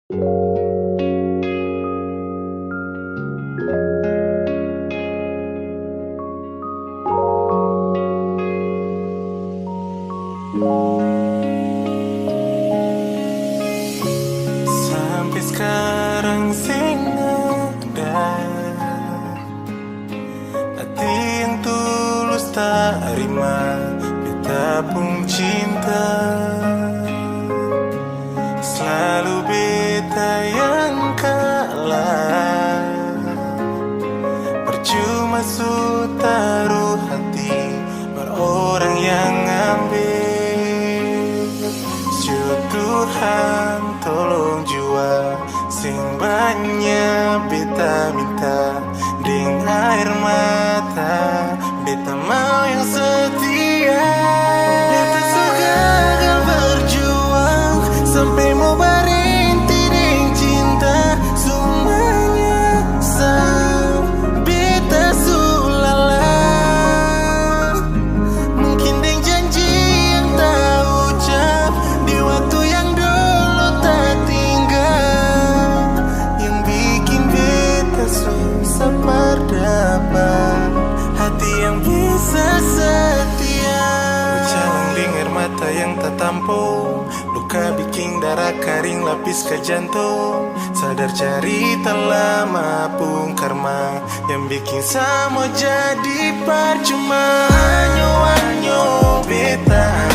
Sampai sekarang sing ada hati yang tulus tak rima beta pun cinta. Selalu beta yang kalah, percuma su taruh hati berorang yang ambil. Tuhan tolong jua sing banyak beta minta, deng air mata beta mau yang setia. Beta suka kau berjuang sampai mau berhenti deng cinta. Semuanya sang beta sulala, mungkin deng janji yang tak ucap di waktu yang dulu tak tinggal, yang bikin beta susah berdapat hati yang bisa setia. Berjalan dengar mata yang tak tampung, luka bikin darah kering lapis ke jantung. Sadar cerita lama pun karma yang bikin sama jadi percuma. Anyo beta